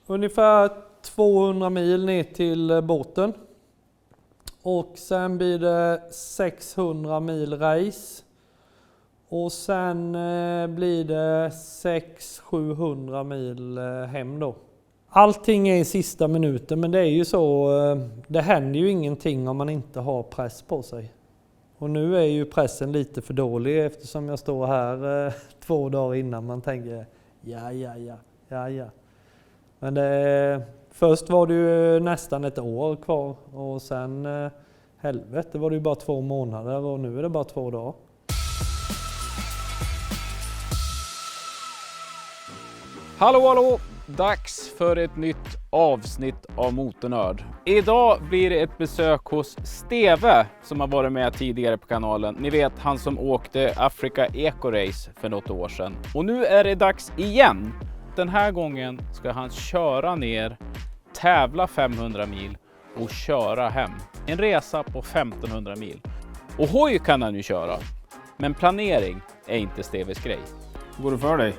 ungefär 200 mil ner till båten. Och sen blir det 600 mil race. Och sen blir det 600-700 mil hem då. Allting är i sista minuten, men det är ju så, det händer ju ingenting om man inte har press på sig. Och nu är ju pressen lite för dålig eftersom jag står här 2 dagar innan man tänker ja. Men först var det ju nästan ett år kvar och sen helvete var det ju bara 2 månader och nu är det bara 2 dagar. Hallå! Dags för ett nytt avsnitt av Motornörd. Idag blir det ett besök hos Steve som har varit med tidigare på kanalen. Ni vet, han som åkte Africa Eco Race för något år sedan. Och nu är det dags igen. Den här gången ska han köra ner, tävla 500 mil och köra hem. En resa på 1500 mil. Och hoj kan han ju köra. Men planering är inte Steves grej. Går det för dig?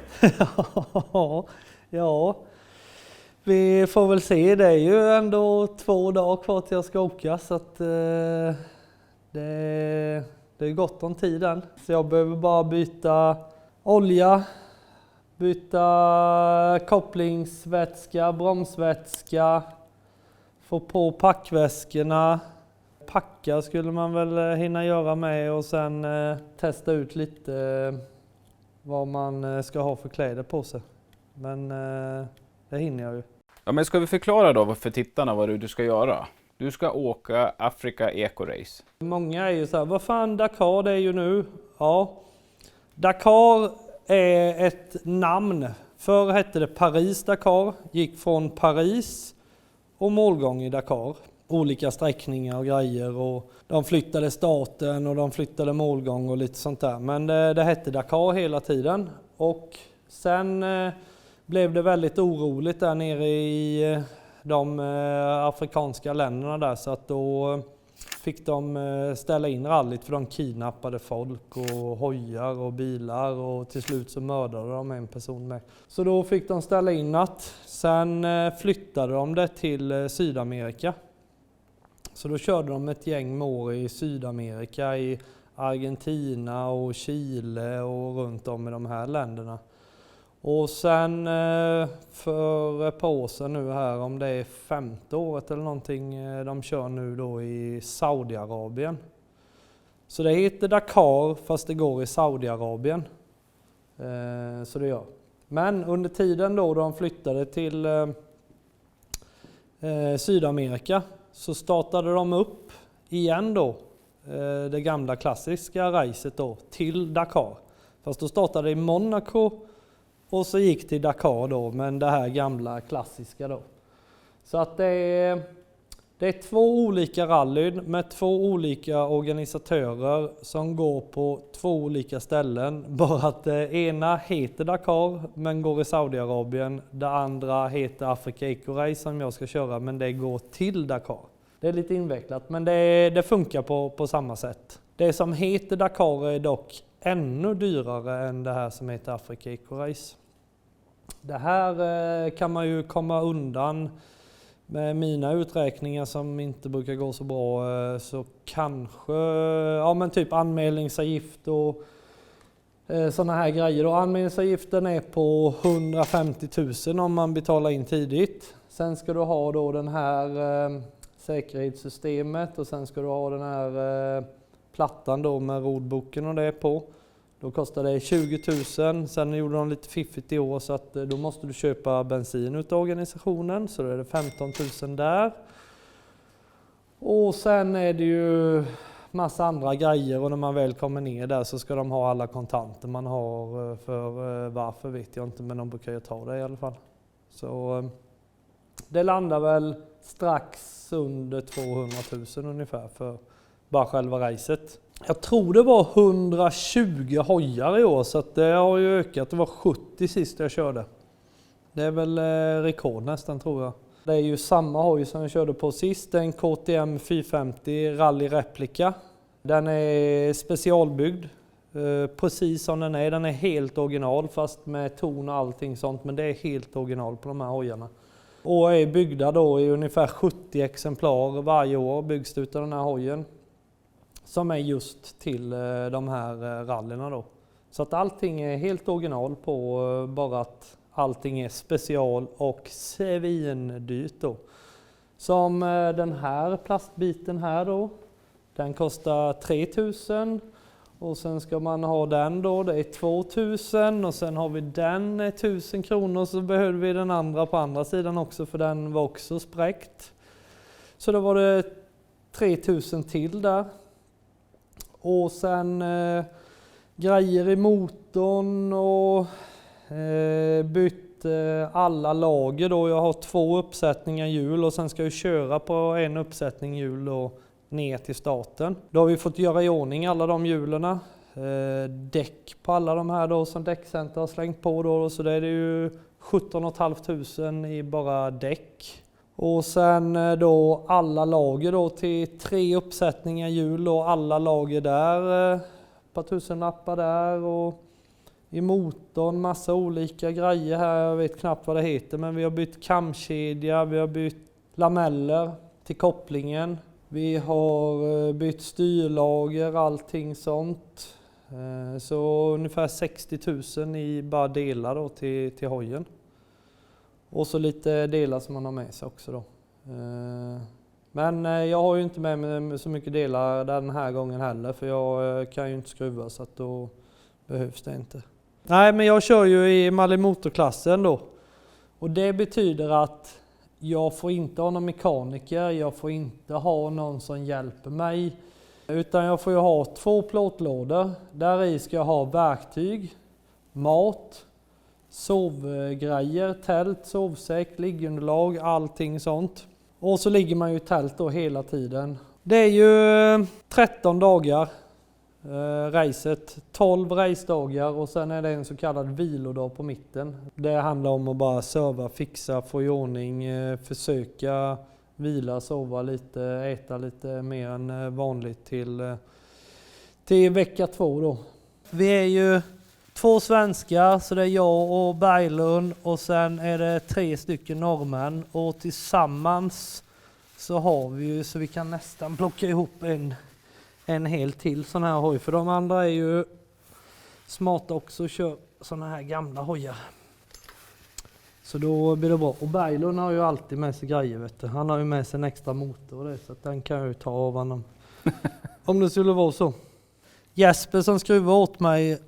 Ja, vi får väl se. Det är ju ändå 2 dagar kvar till jag ska åka så att det är gott om tiden. Så jag behöver bara byta olja, byta kopplingsvätska, bromsvätska, få på packväskorna. Packa skulle man väl hinna göra med och sen testa ut lite vad man ska ha för kläder på sig. Men det hinner jag ju. Ja, men ska vi förklara då för tittarna vad du ska göra? Du ska åka Africa Eco Race. Många är ju så här, vad fan Dakar det är ju nu? Ja, Dakar är ett namn. Förr hette det Paris Dakar, gick från Paris och målgång i Dakar. Olika sträckningar och grejer och de flyttade starten och de flyttade målgång och lite sånt där. Men det hette Dakar hela tiden och sen blev det väldigt oroligt där nere i de afrikanska länderna där så att då fick de ställa in rallyt för de kidnappade folk och hojar och bilar och till slut så mördade de en person med. Så då fick de ställa in att sen flyttade de det till Sydamerika. Så då körde de ett gäng år i Sydamerika, i Argentina och Chile och runt om i de här länderna. Och sen för ett par år sedan nu här, om det är 5:e året eller någonting, de kör nu då i Saudiarabien. Så det heter Dakar fast det går i Saudiarabien. Så det gör. Men under tiden då de flyttade till Sydamerika så startade de upp igen då det gamla klassiska racet då till Dakar. Fast då startade det i Monaco och så gick till Dakar då, men det här gamla klassiska då. Så att det är 2 olika rallyn med 2 olika organisatörer som går på 2 olika ställen. Bara att det ena heter Dakar men går i Saudiarabien. Det andra heter Africa Eco Race som jag ska köra men det går till Dakar. Det är lite invecklat men det funkar på samma sätt. Det som heter Dakar är dock ännu dyrare än det här som heter Africa Eco Race. Det här kan man ju komma undan med mina uträkningar som inte brukar gå så bra, så kanske ja men typ anmälningsavgift och sådana här grejer. Och anmälningsavgiften är på 150 000 om man betalar in tidigt. Sen ska du ha då den här säkerhetssystemet och sen ska du ha den här plattan då med rodboken och det på. Då kostar det 20 000. Sen gjorde de lite fiffigt i år så att då måste du köpa bensin utav organisationen. Så då är det 15 000 där. Och sen är det ju massa andra grejer och när man väl kommer ner där så ska de ha alla kontanter man har. För varför vet jag inte men de brukar ju ta det i alla fall. Så det landar väl strax under 200 000 ungefär för bara själva racet. Jag tror det var 120 hojar i år så att det har ju ökat. Det var 70 sist jag körde. Det är väl rekord nästan tror jag. Det är ju samma hoj som jag körde på sist. En KTM 450 Rally Replica. Den är specialbyggd. Precis som den är. Den är helt original fast med ton och allting sånt. Men det är helt original på de här hojarna. Och är byggda då i ungefär 70 exemplar varje år byggs det utav den här hojen. Som är just till de här rallyna då. Så att allting är helt original på, bara att allting är special och svindyrt då. Som den här plastbiten här då. Den kostar 3000. Och sen ska man ha den då, det är 2000. Och sen har vi den 1000 kronor, så behöver vi den andra på andra sidan också, för den var också spräckt. Så då var det 3000 till där. Och sen grejer i motorn och bytt alla lager då. Jag har 2 uppsättningar hjul och sen ska jag köra på en uppsättning hjul då ner till starten. Då har vi fått göra i ordning alla de hjulen. Däck på alla de här då som Däckcenter har slängt på då. Så det är ju 17 500 i bara däck. Och sen då alla lager då till 3 uppsättningar hjul och alla lager där. Ett par tusenlappar där och i motorn massa olika grejer här. Jag vet knappt vad det heter, men vi har bytt kamkedja, vi har bytt lameller till kopplingen. Vi har bytt styrlager, allting sånt. Så ungefär 60 000 i bara delar då till hojen. Och så lite delar som man har med sig också då. Men jag har ju inte med mig så mycket delar den här gången heller, för jag kan ju inte skruva, så att då behövs det inte. Nej, men jag kör ju i Malimoto-klassen då. Och det betyder att jag får inte ha någon mekaniker, jag får inte ha någon som hjälper mig. Utan jag får ju ha 2 plåtlådor. Där i ska jag ha verktyg, mat, sovgrejer, tält, sovsäck, liggunderlag, allting sånt. Och så ligger man ju i tält då hela tiden. Det är ju 13 dagar racet, 12 racedagar och sen är det en så kallad vilodag på mitten. Det handlar om att bara serva, fixa, få i ordning, försöka vila, sova lite, äta lite mer än vanligt till vecka 2 då. Vi är ju 2 svenskar, så det är jag och Berglund och sen är det 3 stycken norrmän och tillsammans så har vi ju, så vi kan nästan plocka ihop en hel till sån här hoj, för de andra är ju smarta också och kör såna här gamla hojar. Så då blir det bra. Och Berglund har ju alltid med sig grejer, vet du. Han har ju med sig en extra motor och det, så att den kan jag ju ta av honom. Om det skulle vara så. Jesper som skruvar åt mig,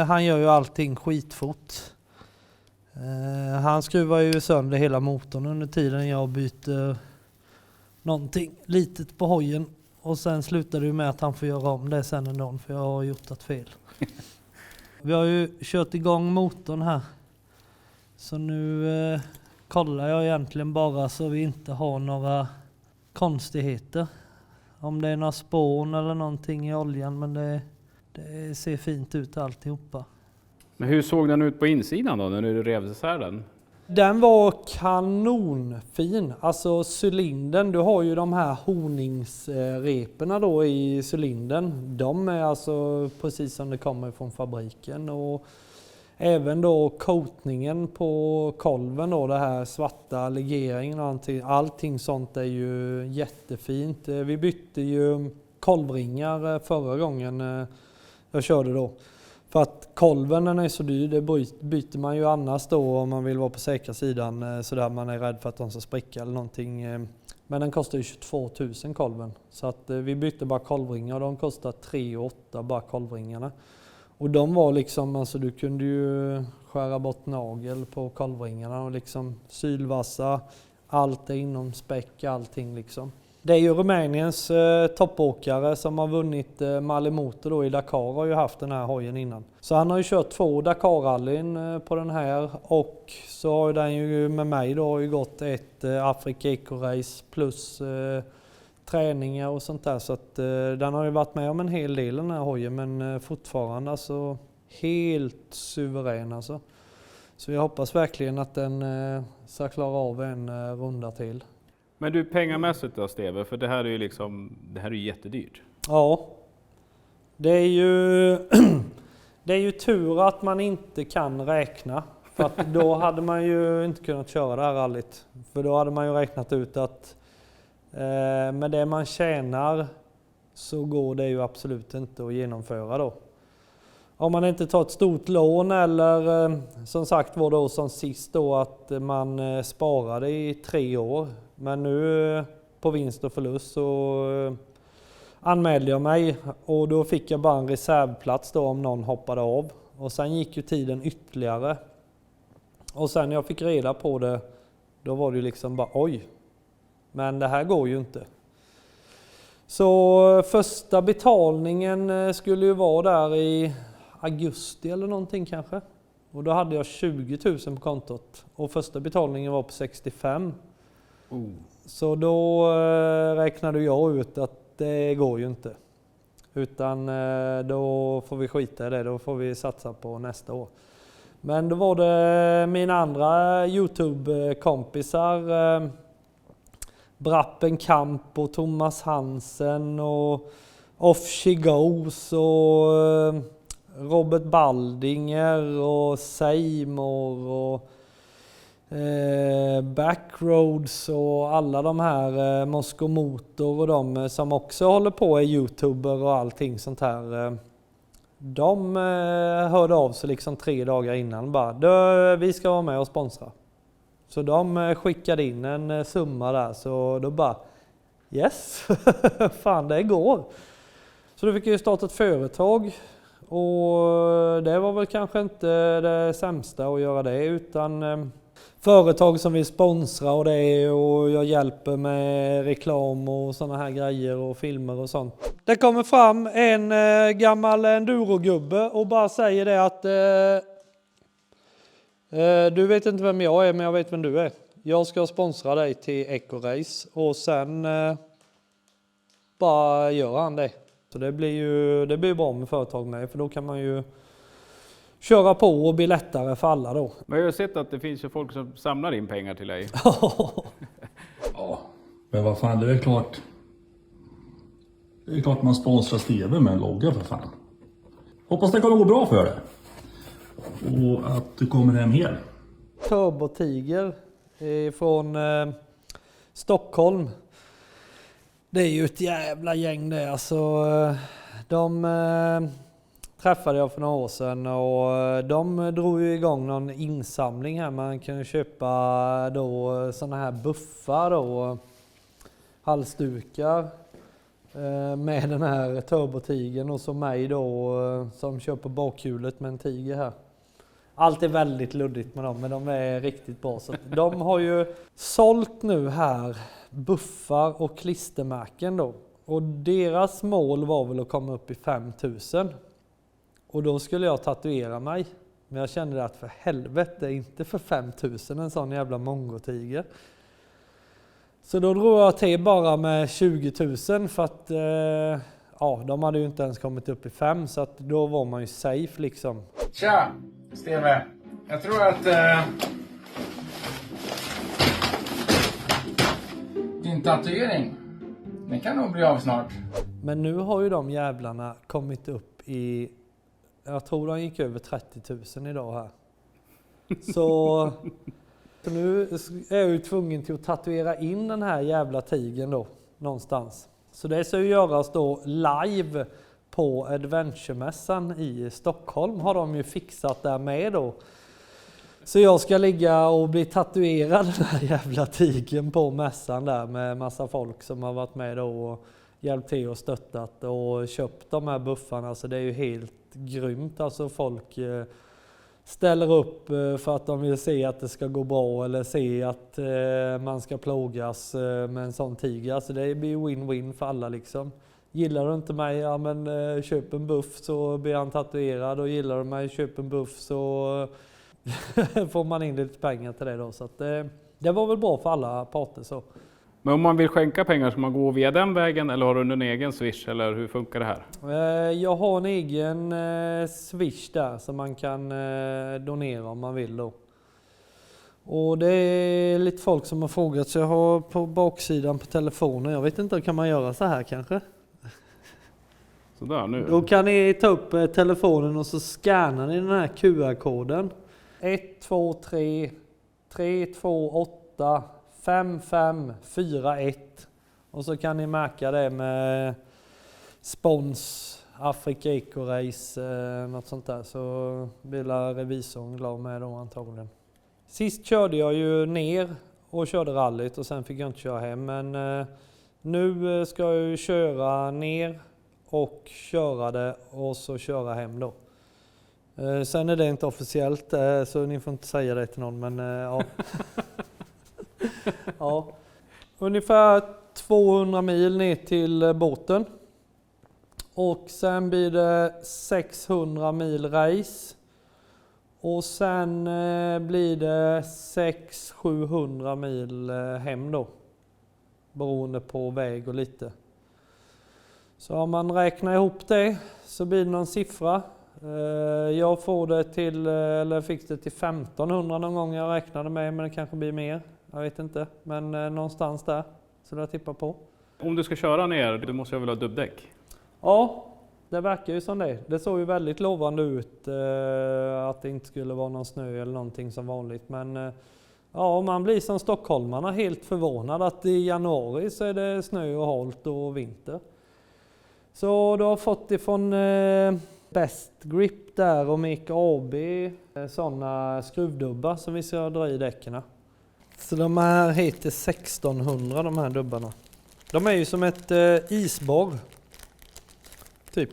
han gör ju allting skitfort. Han skruvar ju sönder hela motorn under tiden jag byter någonting litet på hojen. Och sen slutar det ju med att han får göra om det sen en dag, för jag har gjort ett fel. Vi har ju kört igång motorn här. Så nu kollar jag egentligen bara så vi inte har några konstigheter. Om det är några spån eller någonting i oljan, men det ser fint ut alltihopa. Men hur såg den ut på insidan då när du rev isär den? Den var kanonfin. Alltså cylindern, du har ju de här honingsreperna då i cylindern. De är alltså precis som det kommer från fabriken. Och även då coatningen på kolven då, det här svarta legeringen och allting sånt är ju jättefint. Vi bytte ju kolvringar förra gången jag körde då. För att kolven, den är så dyr, det byter man ju annars då om man vill vara på säkra sidan, så där man är rädd för att de ska spricka eller någonting. Men den kostar ju 22 000 kolven. Så att vi bytte bara kolvringar och de kostar 3 800 bara kolvringarna. Och de var liksom, alltså du kunde ju skära bort nagel på kolvringarna och liksom sylvassa, allt är inom späck, allting liksom. Det är ju Rumäniens toppåkare som har vunnit Malimoto då i Dakar, har ju haft den här hojen innan. Så han har ju kört 2 Dakar-rallyn på den här, och så har den ju med mig då har ju gått ett Africa Eco-race plus träningar och sånt där. Så att den har ju varit med om en hel del den här hojen, men fortfarande alltså helt suverän alltså. Så jag hoppas verkligen att den ska klara av en runda till. Men du, pengamässigt då Steve, för det här är ju liksom, det här är ju jättedyrt. Ja, det är ju tur att man inte kan räkna. För att då hade man ju inte kunnat köra det här rallyt. För då hade man ju räknat ut att med det man tjänar så går det ju absolut inte att genomföra då. Om man inte tar ett stort lån eller som sagt var då som sist då att man sparade i 3 år. Men nu på vinst och förlust så anmälde jag mig och då fick jag bara en reservplats då om någon hoppade av. Och sen gick ju tiden ytterligare. Och sen när jag fick reda på det, då var det ju liksom bara oj. Men det här går ju inte. Så första betalningen skulle ju vara där i augusti eller någonting kanske. Och då hade jag 20 000 på kontot. Och första betalningen var på 65. Så då räknade jag ut att det går ju inte. Utan då får vi skita i det, då får vi satsa på nästa år. Men då var det mina andra YouTube-kompisar, Brappen Kamp och Thomas Hansen och Off She Goes och Robert Baldinger och Seymour och Backroads och alla de här Moskva Motor och de som också håller på är YouTuber och allting sånt här. De hörde av sig liksom 3 dagar innan bara, vi ska vara med och sponsra. Så de skickade in en summa där så då bara, yes, fan det går. Så då fick jag starta ett företag och det var väl kanske inte det sämsta att göra det utan företag som vill sponsra och det och jag hjälper med reklam och såna här grejer och filmer och sånt. Det kommer fram en gammal endurogubbe och bara säger det att du vet inte vem jag är men jag vet vem du är. Jag ska sponsra dig till Eco-race och sen bara gör han det. Så det blir bra med företag med för då kan man ju köra på och bli lättare för alla då. Men jag har sett att det finns ju folk som samlar in pengar till dig. Ja, men vad fan, det är klart. Det är klart man sponsrar Steve med en logga för fan. Hoppas det kommer gå bra för det. Och att du kommer hem hel. Turbo Tiger från Stockholm. Det är ju ett jävla gäng det. Alltså, de träffade jag för några år sedan och de drog ju igång någon insamling här. Man kan ju köpa då såna här buffar då, halsdukar med den här turbotigern och så mig då som köper bakhjulet med en tiger här. Allt är väldigt luddigt med dem men de är riktigt bra. Så de har ju sålt nu här buffar och klistermärken då. Och deras mål var väl att komma upp i 5000. Och då skulle jag tatuera mig. Men jag kände att för helvete, inte för 5000 en sån jävla mongotiger. Så då drog jag till bara med 20 000 för att ja, de hade ju inte ens kommit upp i 5 så att då var man ju safe liksom. Tja, Steve. Jag tror att din tatuering, den kan nog bli av snart. Men nu har ju de jävlarna kommit upp i, jag tror de gick över 30 000 idag här. Så nu är jag ju tvungen till att tatuera in den här jävla tigern då, någonstans. Så det ska ju göras då live på Adventure-mässan i Stockholm har de ju fixat där med då. Så jag ska ligga och bli tatuerad den här jävla tigern på mässan där med massa folk som har varit med då och hjälpt till och stöttat och köpt de här buffarna. Så det är ju helt grymt. Alltså folk ställer upp för att de vill se att det ska gå bra eller se att man ska plågas med en sån tiger. Alltså det blir win-win för alla liksom. Gillar du inte mig, ja men köp en buff så blir han tatuerad och gillar du mig, köp en buff så får man in lite pengar till det då. Så att, det var väl bra för alla parter så. Men om man vill skänka pengar ska man gå via den vägen eller har du en egen Swish eller hur funkar det här? Jag har en egen Swish där som man kan donera om man vill då. Och det är lite folk som har frågat så jag har på baksidan på telefonen, jag vet inte, kan man göra så här kanske? Sådär nu. Då kan ni ta upp telefonen och så scannar ni den här QR-koden. 1, 2, 3, 3, 2, 8, 5, 5, 4, 1. Och så kan ni märka det med spons, Africa Eco Race, något sånt där. Så blir revisorn glad med då antagligen. Sist körde jag ju ner och körde rallyt och sen fick jag inte köra hem. Men nu ska jag ju köra ner och köra det och så köra hem då. Sen är det inte officiellt så ni får inte säga det till någon, men ja. Ja. Ungefär 200 mil ner till båten. Och sen blir det 600 mil race. Och sen blir det 600-700 mil hem då. Beroende på väg och lite. Så om man räknar ihop det så blir det någon siffra. Jag får det till, eller fick det till 1500 någon gång jag räknade med, men det kanske blir mer. Jag vet inte, men någonstans där. Så det tippar på. Om du ska köra ner, du måste ju väl ha dubbdäck? Ja, det verkar ju som det. Det såg ju väldigt lovande ut att det inte skulle vara någon snö eller någonting som vanligt. Men ja, man blir som stockholmarna helt förvånad att i januari så är det snö och halt och vinter. Så du har fått ifrån Best Grip där och Mika AB sådana skruvdubbar som vi ska dra i däcken. Så de här heter 1600 de här dubbarna. De är ju som ett isborr. Typ.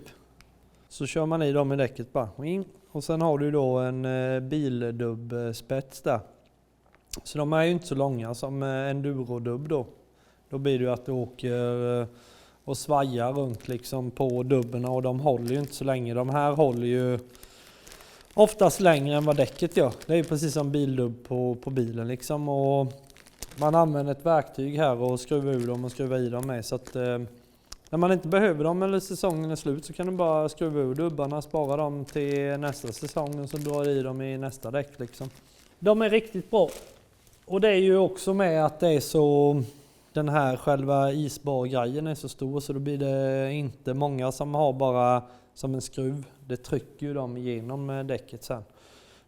Så kör man i dem i däcket bara. Och sen har du då en bildubbspets där. Så de är ju inte så långa som enduro-dubb då. Då blir det ju att du åker och svajar runt liksom på dubben och de håller ju inte så länge. De här håller ju oftast längre än vad däcket gör. Det är ju precis som bildubb på bilen liksom. Och man använder ett verktyg här och skruvar ur dem och skruvar i dem med. Så att när man inte behöver dem eller säsongen är slut så kan du bara skruva ur dubbarna, spara dem till nästa säsong och så drar i dem i nästa däck liksom. De är riktigt bra. Och det är ju också med att det är så, den här själva isbargrejen är så stor så då blir det inte många som har bara som en skruv. Det trycker ju dem igenom däcket sen.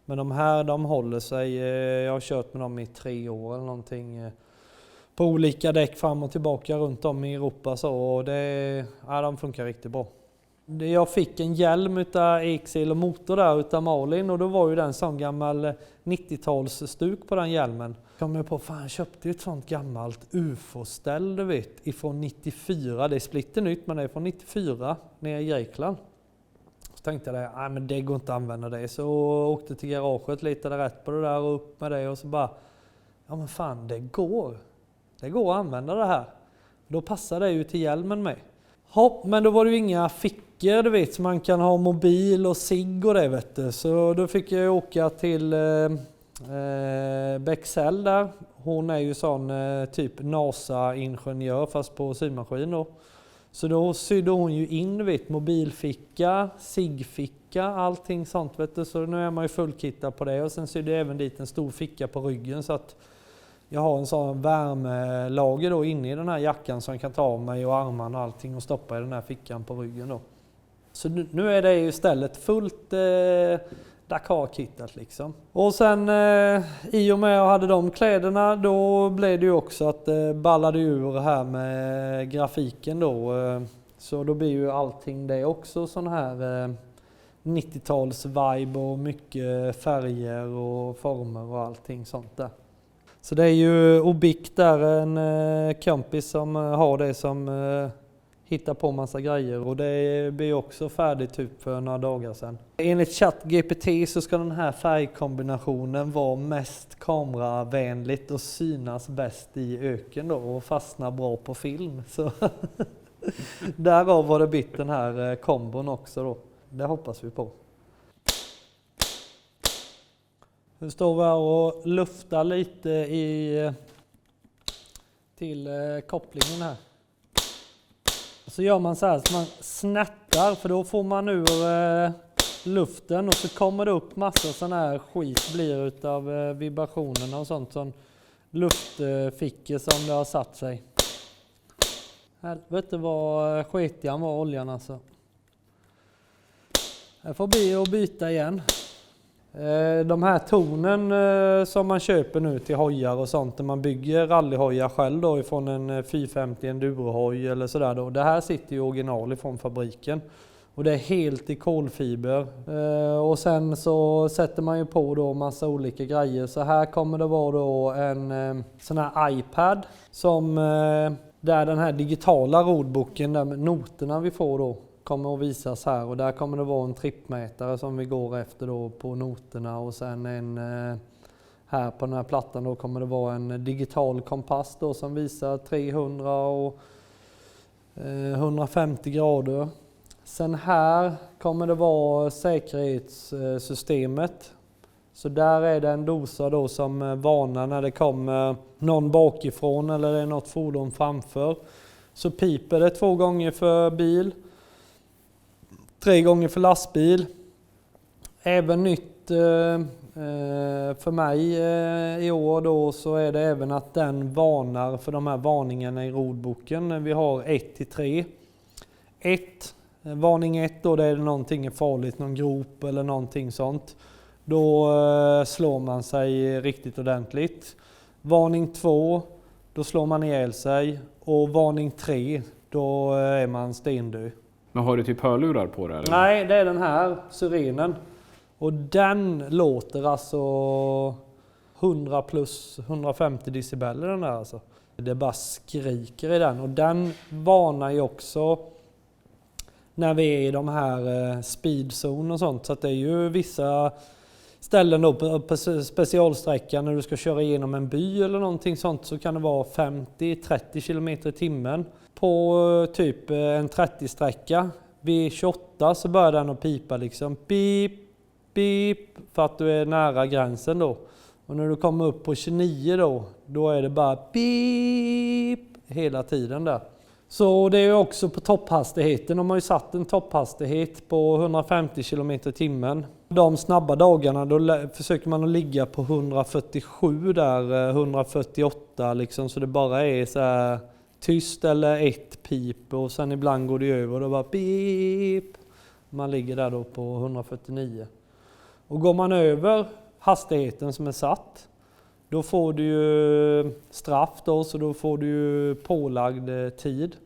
Men de här, de håller sig, jag har kört med dem i 3 år eller någonting. På olika däck fram och tillbaka runt om i Europa så, och de funkar riktigt bra. Jag fick en hjälm utav Exil och motor där utav Malin och då var ju den sån gammal 90-talsstuk på den hjälmen. Kom jag på, fan jag köpte ju ett sånt gammalt UFO-ställ du vet ifrån 94, det är splitternytt men det är från 94 nere i Grekland. Så tänkte jag nej men det går inte att använda det, så åkte till garaget, litade rätt på det där och upp med det och så bara, ja men fan det går att använda det här. Då passar det ju till hjälmen med. Ja, men då var det ju inga fickor du vet, så man kan ha mobil och cigg och det vet du. Så då fick jag åka till Bexell där. Hon är ju sån typ NASA-ingenjör fast på symaskin då. Så då sydde hon ju in du vet, mobilficka, ciggficka, allting sånt vet du. Så nu är man ju fullkittad på det och sen sydde jag även dit en stor ficka på ryggen så att jag har en sån värmelager då inne i den här jackan som jag kan ta av mig och armarna och allting och stoppa i den här fickan på ryggen då. Så nu är det ju istället fullt Dakar-kittat liksom. Och sen i och med att jag hade de kläderna då blev det ju också att ballade ur här med grafiken då. Så då blir ju allting det också sån här 90-tals-vibe och mycket färger och former och allting sånt där. Så det är ju Obic där, en kompis som har det som hittar på massa grejer och det blir också färdigt typ för några dagar sedan. Enligt ChatGPT så ska den här färgkombinationen vara mest kameravänligt och synas bäst i öken då och fastna bra på film. Så därav var det bytt den här kombon också då. Det hoppas vi på. Nu står vi här och luftar lite till kopplingen här. Så gör man så här så man snättar för då får man ur luften och så kommer det upp massa sån här skit blir utav vibrationerna och sånt som luftfickor som det har satt sig. Helvete vad sketiga var oljan alltså. Jag får bli och byta igen. De här tornen som man köper nu till hojar och sånt, när man bygger rallyhojar själv då ifrån en 450 endurohoj eller sådär då. Det här sitter ju original ifrån fabriken. Och det är helt i kolfiber. Och sen så sätter man ju på då massa olika grejer. Så här kommer det vara då en sån här iPad som där den här digitala rodboken där med noterna vi får då kommer att visas här. Och där kommer det vara en trippmätare som vi går efter då på noterna. Och sen en här på den här plattan då kommer det vara en digital kompass då som visar 300 och 150 grader. Sen här kommer det vara säkerhetssystemet. Så där är det en dosa då som varnar när det kommer någon bakifrån eller det är något fordon framför. Så piper det 2 gånger för bil, 3 gånger för lastbil. Även nytt för mig i år då så är det även att den varnar för de här varningarna i rodboken. Vi har 1-3. 1. Varning 1 då det är någonting farligt, någon grop eller någonting sånt. Då slår man sig riktigt ordentligt. Varning 2, då slår man ihjäl sig. Och varning 3, då är man stendöd. Men har du typ hörlurar på det? Eller? Nej, det är den här sirenen. Och den låter alltså 100 plus 150 decibel den där alltså. Det bara skriker i den. Och den varnar ju också när vi är i de här speedzone och sånt. Så att det är ju vissa ställen då på specialsträckan när du ska köra igenom en by eller någonting sånt så kan det vara 50-30 km i timmen. På typ en 30-sträcka vid 28 så börjar den att pipa liksom pip, pip för att du är nära gränsen då. Och när du kommer upp på 29 då är det bara pip hela tiden där. Så det är också på topphastigheten. De har ju satt en topphastighet på 150 km i timmen. De snabba dagarna då försöker man att ligga på 147 där, 148 liksom. Så det bara är så här tyst eller ett pip och sen ibland går det över och då bara pip. Man ligger där då på 149. Och går man över hastigheten som är satt då får du ju straff då, så då får du ju pålagd tid.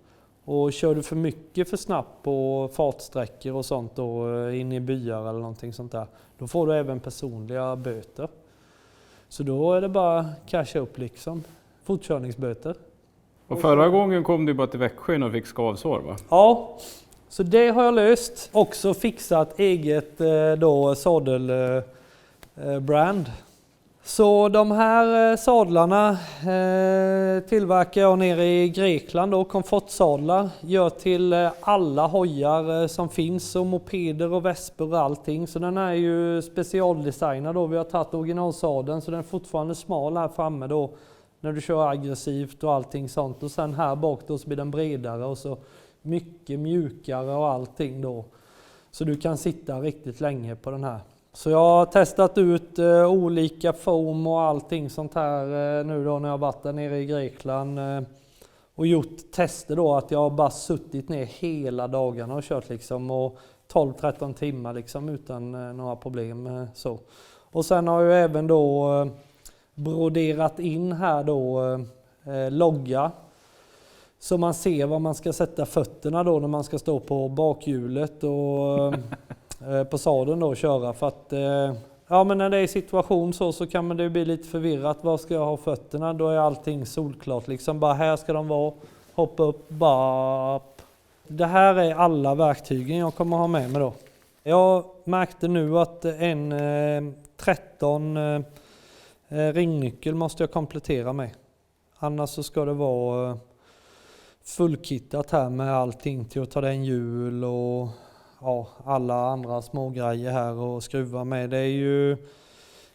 Och kör du för mycket för snabbt på fartsträckor och sånt då in i byar eller någonting sånt där, då får du även personliga böter. Så då är det bara casha upp liksom, fortkörningsböter. Och förra gången kom du bara till Växjö och fick skavsår va? Ja, så det har jag löst. Också fixat eget då sadelbrand. Så de här sadlarna tillverkar jag nere i Grekland då, komfortsadlar. Gör till alla hojar som finns och mopeder och vesper och allting. Så den är ju specialdesignad då. Vi har tagit originalsadeln så den är fortfarande smal här framme då. När du kör aggressivt och allting sånt. Och sen här bak då så blir den bredare och så mycket mjukare och allting då. Så du kan sitta riktigt länge på den här. Så jag har testat ut olika foam och allting sånt här nu då när jag har varit där nere i Grekland. Och gjort tester då att jag har bara suttit ner hela dagarna och kört liksom. Och 12-13 timmar liksom utan några problem så. Och sen har jag även då broderat in här då logga. Så man ser var man ska sätta fötterna då när man ska stå på bakhjulet och på sadeln då och köra. För att ja, men när det är situation så kan det bli lite förvirrat. Var ska jag ha fötterna? Då är allting solklart liksom. Bara här ska de vara. Hoppa upp, bara. Det här är alla verktygen jag kommer ha med mig då. Jag märkte nu att en 13 ringnyckel måste jag komplettera med. Annars så ska det vara fullkittat här med allting till att ta den hjul och ja, alla andra små grejer här och skruva med. Det är ju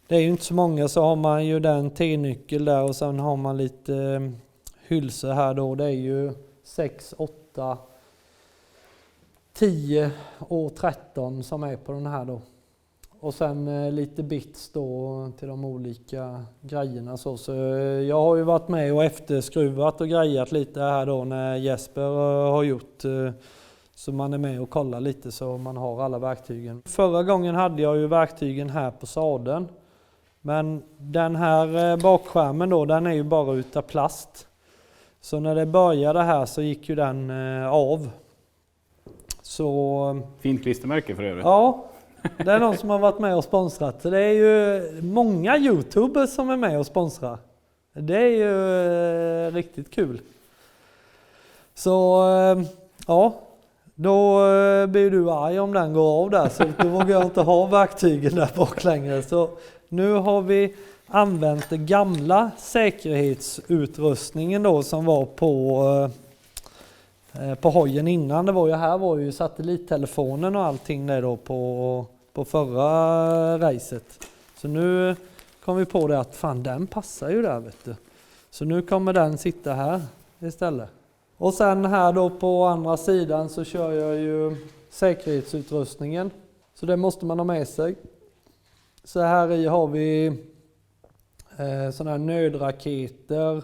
inte så många, så har man ju den T-nyckel där och sen har man lite hylsor här då. Det är ju 6, 8, 10 och 13 som är på den här då. Och sen lite bits då till de olika grejerna så jag har ju varit med och efterskruvat och grejat lite här då när Jesper har gjort Så man är med och kollar lite så man har alla verktygen. Förra gången hade jag ju verktygen här på sadeln. Men den här bakskärmen då, den är ju bara utav plast. Så när det började här så gick ju den av. Så... Fint klistermärke för övrigt. Ja, det är någon som har varit med och sponsrat. Det är ju många YouTubers som är med och sponsrar. Det är ju riktigt kul. Så ja, då blir du arg om den går av där. Så då vågar jag inte ha verktygen där bak längre. Så nu har vi använt den gamla säkerhetsutrustningen då som var på hojen innan. Det var ju här var ju satellittelefonen och allting där då på förra racet. Så nu kom vi på det att fan den passar ju där vet du. Så nu kommer den sitta här istället. Och sen här då på andra sidan så kör jag ju säkerhetsutrustningen. Så det måste man ha med sig. Så här i har vi sådana här nödraketer,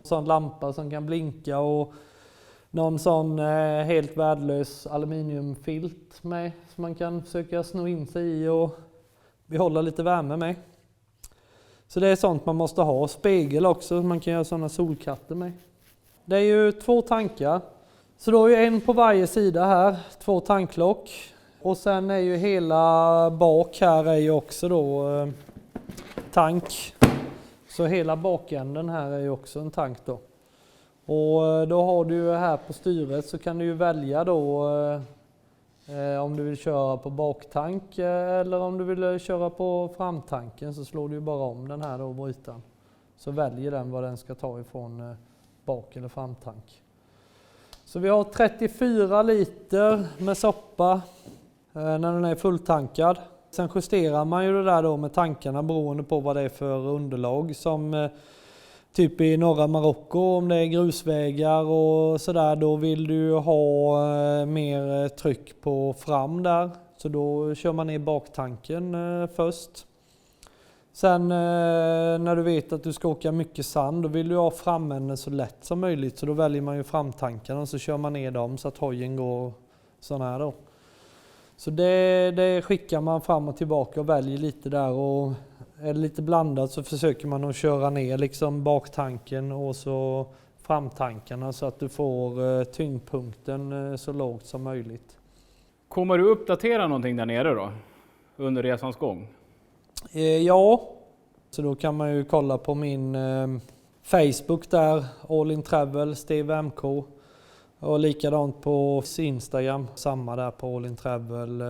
sån lampa som kan blinka och någon sån helt värdelös aluminiumfilt med som man kan försöka sno in sig i och behålla lite värme med. Så det är sånt man måste ha. Spegel också, man kan göra sådana solkatter med. Det är ju 2 tankar. Så då är ju en på varje sida här, 2 tanklock. Och sen är ju hela bak här är ju också då tank. Så hela bakänden här är ju också en tank då. Och då har du ju här på styret så kan du ju välja då om du vill köra på baktank eller om du vill köra på framtanken så slår du ju bara om den här då brytaren. Så väljer den vad den ska ta ifrån bak- eller framtank. Så vi har 34 liter med soppa när den är fulltankad. Sen justerar man ju det där då med tankarna beroende på vad det är för underlag som typ i norra Marocko om det är grusvägar och sådär då vill du ha mer tryck på fram där. Så då kör man ner baktanken först. Sen när du vet att du ska åka mycket sand då vill du ha framänden så lätt som möjligt. Så då väljer man ju framtankarna och så kör man ner dem så att hojen går sån här då. Så det skickar man fram och tillbaka och väljer lite där och är det lite blandat så försöker man att köra ner liksom baktanken och så framtankarna så att du får tyngdpunkten så lågt som möjligt. Kommer du uppdatera någonting där nere då? Under resans gång? Ja, så då kan man ju kolla på min Facebook där, All In Travel, Steve MK. Och likadant på Instagram, samma där på All In Travel.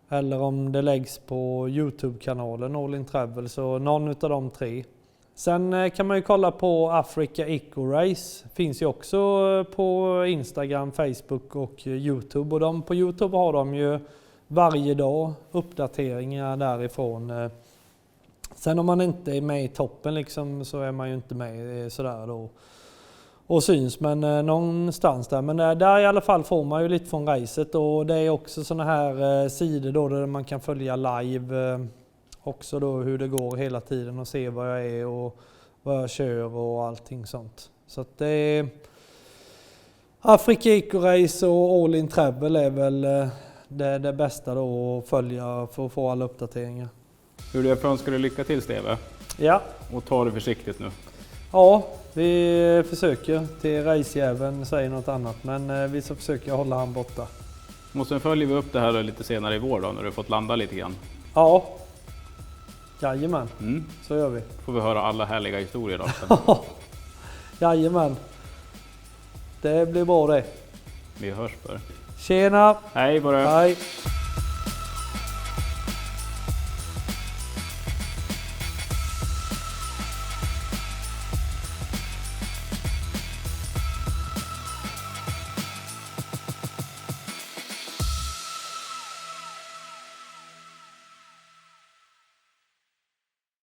Eller om det läggs på YouTube-kanalen All In Travel, så någon utav de 3. Sen kan man ju kolla på Africa Eco Race. Finns ju också på Instagram, Facebook och YouTube. Och på YouTube har de ju varje dag uppdateringar därifrån. Sen om man inte är med i toppen liksom, så är man ju inte med sådär då. Och syns, men någonstans där. Men där i alla fall får man ju lite från racet och det är också såna här sidor då där man kan följa live också då hur det går hela tiden och se vad jag är och vad jag kör och allting sånt. Så att det är Africa Eco Race och All In Travel är väl det bästa då att följa för att få alla uppdateringar. Hur jag önskar dig lycka till Steve. Ja. Och ta det försiktigt nu. Ja, vi försöker till racejäveln säger något annat, men vi ska försöka hålla han borta. Och sen följer vi upp det här lite senare i vår då, när du fått landa lite grann. Ja, jajamän, så gör vi. Får vi höra alla härliga historier då sen. Jajamän, det blir bra det. Vi hörs för. Tjena! Hej bara! Hej!